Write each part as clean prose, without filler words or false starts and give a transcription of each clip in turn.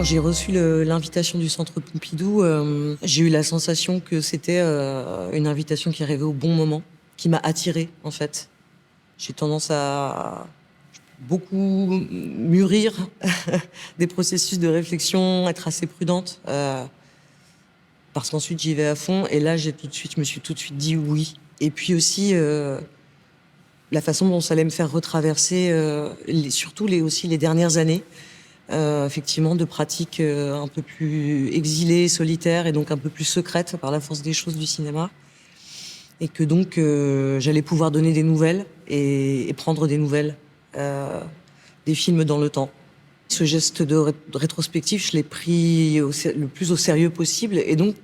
Quand j'ai reçu l'invitation du Centre Pompidou, j'ai eu la sensation que c'était une invitation qui arrivait au bon moment, qui m'a attirée, en fait. J'ai tendance à beaucoup mûrir des processus de réflexion, être assez prudente, parce qu'ensuite j'y vais à fond. Et là, je me suis tout de suite dit oui. Et puis aussi, la façon dont ça allait me faire retraverser, surtout aussi les dernières années, effectivement, de pratiques un peu plus exilées, solitaires et donc un peu plus secrètes par la force des choses du cinéma. Et que donc, j'allais pouvoir donner des nouvelles et prendre des nouvelles des films dans le temps. Ce geste de rétrospective, je l'ai pris le plus au sérieux possible. Et donc,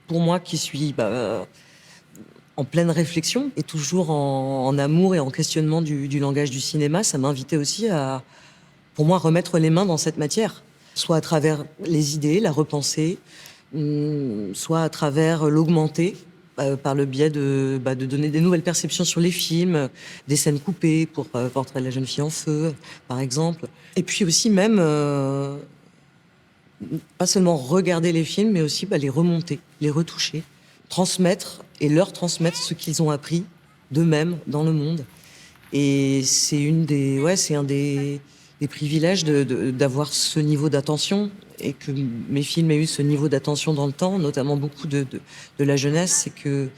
pour moi qui suis en pleine réflexion et toujours en amour et en questionnement du langage du cinéma, ça m'invitait aussi à, pour moi, remettre les mains dans cette matière. Soit à travers les idées, la repenser, soit à travers l'augmenter, par le biais de donner des nouvelles perceptions sur les films, des scènes coupées pour Portrait de la jeune fille en feu, par exemple. Et puis aussi même, pas seulement regarder les films, mais aussi les remonter, les retoucher, transmettre et leur transmettre ce qu'ils ont appris d'eux-mêmes dans le monde. Et c'est c'est un des privilèges d'avoir ce niveau d'attention et que mes films aient eu ce niveau d'attention dans le temps, notamment beaucoup de la jeunesse, c'est que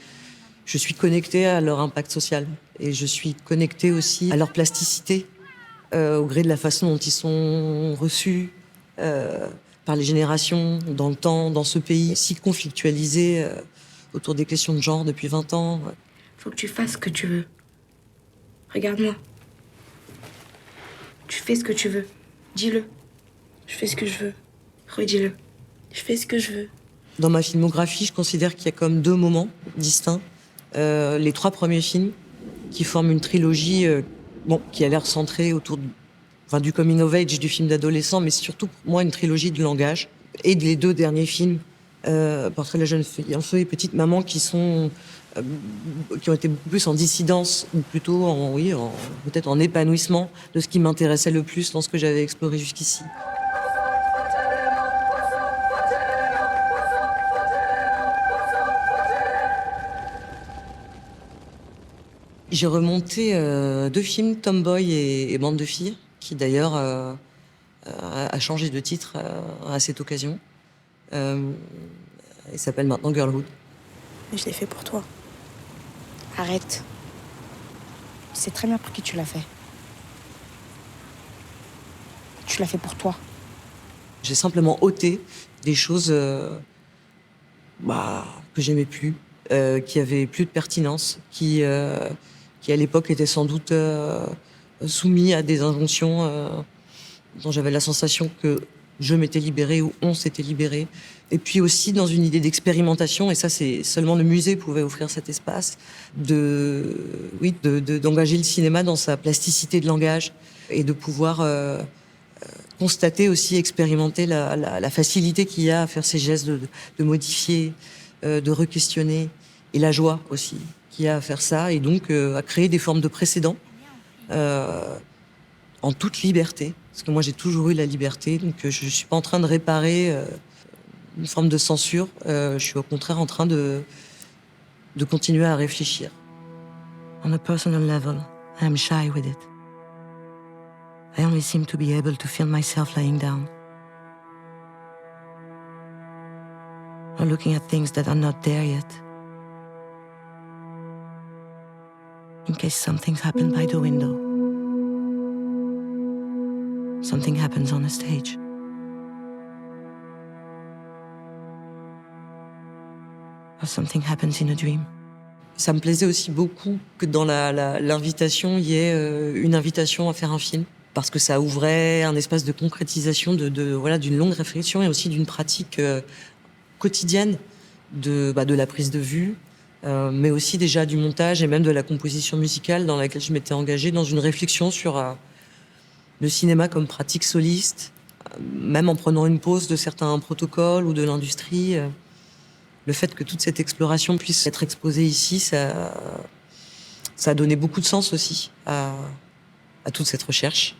je suis connectée à leur impact social et je suis connectée aussi à leur plasticité au gré de la façon dont ils sont reçus par les générations, dans le temps, dans ce pays si conflictualisé autour des questions de genre depuis 20 ans. Faut que tu fasses ce que tu veux. Regarde-moi. Tu fais ce que tu veux. Dis-le. Je fais ce que je veux. Redis-le. Je fais ce que je veux. Dans ma filmographie, je considère qu'il y a comme deux moments distincts. Les 3 premiers films qui forment une trilogie qui a l'air centrée autour du coming of age, du film d'adolescent, mais surtout pour moi une trilogie de langage. Et les 2 derniers films, Portrait de la jeune fille en feu et Petite maman, qui ont été beaucoup plus en dissidence, ou plutôt peut-être en épanouissement de ce qui m'intéressait le plus dans ce que j'avais exploré jusqu'ici. J'ai remonté 2 films, Tomboy et Bande de filles, qui d'ailleurs a changé de titre à cette occasion. Il s'appelle maintenant Girlhood. Mais je l'ai fait pour toi. Arrête. Tu sais très bien pour qui tu l'as fait. Tu l'as fait pour toi. J'ai simplement ôté des choses que j'aimais plus, qui avaient plus de pertinence, qui à l'époque étaient sans doute soumis à des injonctions dont j'avais la sensation que je m'étais libérée ou on s'était libéré. Et puis aussi dans une idée d'expérimentation, et ça c'est seulement le musée pouvait offrir cet espace, d'engager le cinéma dans sa plasticité de langage et de pouvoir constater aussi, expérimenter la facilité qu'il y a à faire ces gestes de modifier, de re-questionner, et la joie aussi qu'il y a à faire ça, et donc à créer des formes de précédents en toute liberté. Parce que moi, j'ai toujours eu la liberté, donc je ne suis pas en train de réparer une forme de censure. Je suis au contraire en train de continuer à réfléchir. On a personal level, I am shy with it. I only seem to be able to feel myself lying down. Or looking at things that are not there yet. In case something's happened by the window. Something happens on a stage. Or something happens in a dream. Ça me plaisait aussi beaucoup que dans l'invitation, il y ait une invitation à faire un film. Parce que ça ouvrait un espace de concrétisation d'une longue réflexion et aussi d'une pratique quotidienne de la prise de vue, mais aussi déjà du montage et même de la composition musicale dans laquelle je m'étais engagée dans une réflexion sur le cinéma comme pratique soliste, même en prenant une pause de certains protocoles ou de l'industrie. Le fait que toute cette exploration puisse être exposée ici, ça a donné beaucoup de sens aussi à toute cette recherche.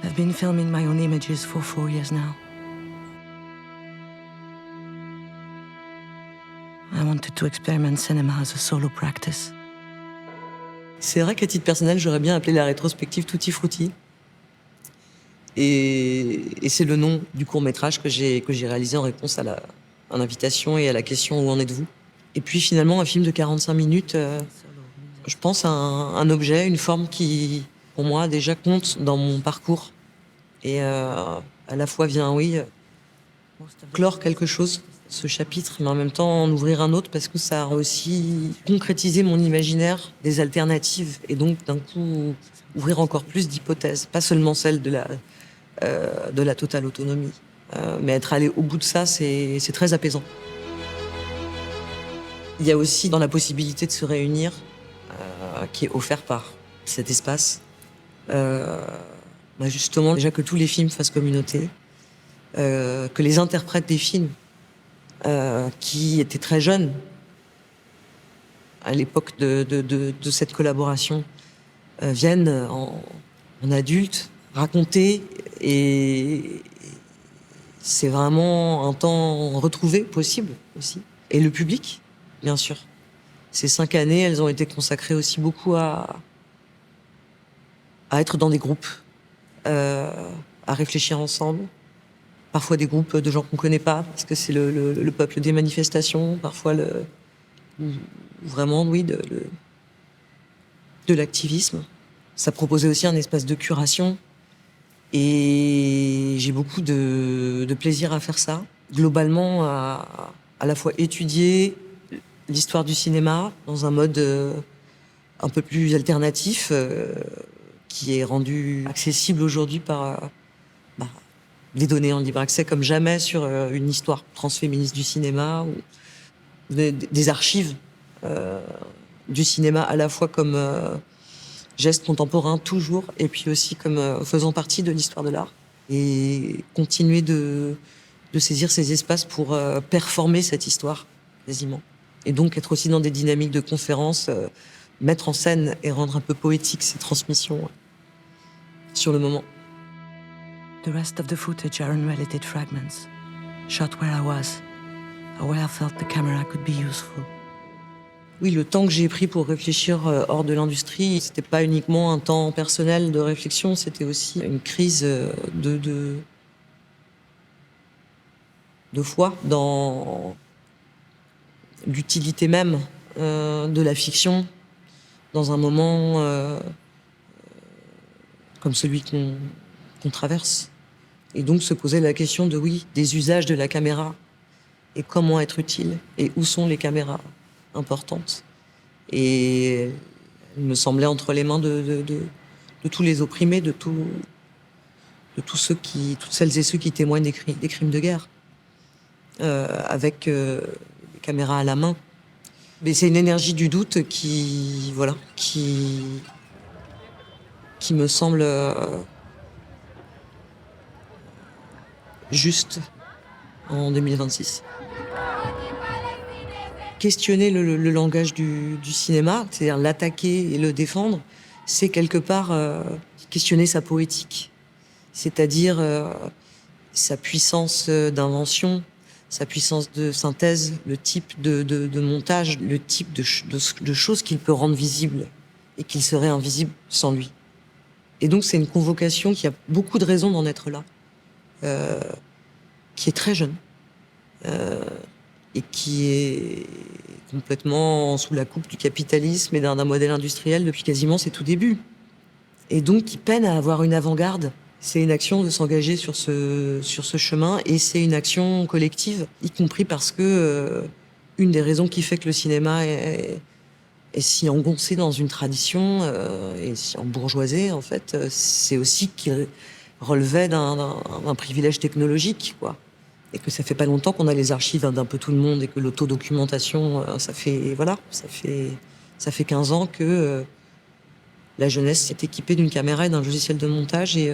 I've been filming my own images for 4 years now. I wanted to experiment cinema as a solo practice. C'est vrai qu'à titre personnel, j'aurais bien appelé la rétrospective Tutti Frutti. Et c'est le nom du court-métrage que j'ai réalisé en réponse à l'invitation et à la question « Où en êtes-vous ?» Et puis finalement, un film de 45 minutes, je pense à un objet, une forme qui, pour moi, déjà compte dans mon parcours. Et à la fois vient, oui, clore quelque chose, ce chapitre, mais en même temps en ouvrir un autre parce que ça a aussi concrétisé mon imaginaire des alternatives et donc d'un coup ouvrir encore plus d'hypothèses, pas seulement celle de la totale autonomie, mais être allé au bout de ça, c'est très apaisant. Il y a aussi dans la possibilité de se réunir, qui est offert par cet espace, justement déjà que tous les films fassent communauté, que les interprètes des films qui étaient très jeunes à l'époque de cette collaboration viennent en adultes raconter, et c'est vraiment un temps retrouvé possible aussi. Et le public, bien sûr. Ces 5 années, elles ont été consacrées aussi beaucoup à être dans des groupes, à réfléchir ensemble. Parfois des groupes de gens qu'on connaît pas, parce que c'est le peuple des manifestations, parfois vraiment, oui, de l'activisme. Ça proposait aussi un espace de curation, et j'ai beaucoup de plaisir à faire ça. Globalement, à la fois étudier l'histoire du cinéma dans un mode un peu plus alternatif, qui est rendu accessible aujourd'hui par des données en libre accès comme jamais sur une histoire transféministe du cinéma, ou des archives du cinéma à la fois comme geste contemporain toujours, et puis aussi comme faisant partie de l'histoire de l'art. Et continuer de saisir ces espaces pour performer cette histoire, quasiment. Et donc être aussi dans des dynamiques de conférences, mettre en scène et rendre un peu poétique ces transmissions sur le moment. The rest of the footage are unrelated fragments, shot where I was, or where I felt the camera could be useful. Oui, le temps que j'ai pris pour réfléchir hors de l'industrie, c'était pas uniquement un temps personnel de réflexion, c'était aussi une crise de foi dans l'utilité même de la fiction dans un moment comme celui qu'on traverse. Et donc se poser la question des usages de la caméra et comment être utile et où sont les caméras importantes. Et il me semblait entre les mains de tous les opprimés, de toutes celles et ceux qui témoignent des crimes de guerre, avec les caméras à la main. Mais c'est une énergie du doute qui me semble juste en 2026. Questionner le langage du cinéma, c'est-à-dire l'attaquer et le défendre, c'est quelque part questionner sa poétique, c'est-à-dire sa puissance d'invention, sa puissance de synthèse, le type de montage, le type de choses qu'il peut rendre visibles et qu'il serait invisible sans lui. Et donc c'est une convocation qui a beaucoup de raisons d'en être là, qui est très jeune. Et qui est complètement sous la coupe du capitalisme et d'un modèle industriel depuis quasiment ses tout débuts. Et donc, qui peine à avoir une avant-garde. C'est une action de s'engager sur ce chemin, et c'est une action collective, y compris parce que une des raisons qui fait que le cinéma est si engoncé dans une tradition et si embourgeoisé, en fait, c'est aussi qu'il relevait d'un privilège technologique, quoi. Et que ça fait pas longtemps qu'on a les archives d'un peu tout le monde, et que l'autodocumentation, ça fait 15 ans que la jeunesse est équipée d'une caméra et d'un logiciel de montage, et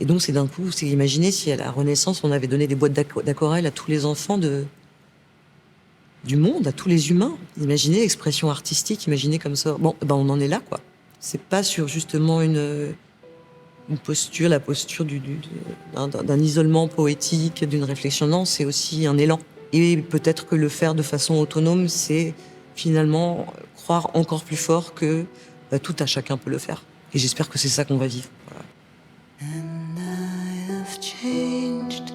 donc c'est d'un coup, c'est imaginer si à la Renaissance on avait donné des boîtes d'aquarelle à tous les enfants du monde, à tous les humains. Imaginez l'expression artistique, imaginez comme ça. Bon, on en est là, quoi. C'est pas sur justement une une posture, la posture d'un isolement poétique, d'une réflexion. Non, c'est aussi un élan. Et peut-être que le faire de façon autonome, c'est finalement croire encore plus fort que tout à chacun peut le faire. Et j'espère que c'est ça qu'on va vivre. Voilà. And I have changed.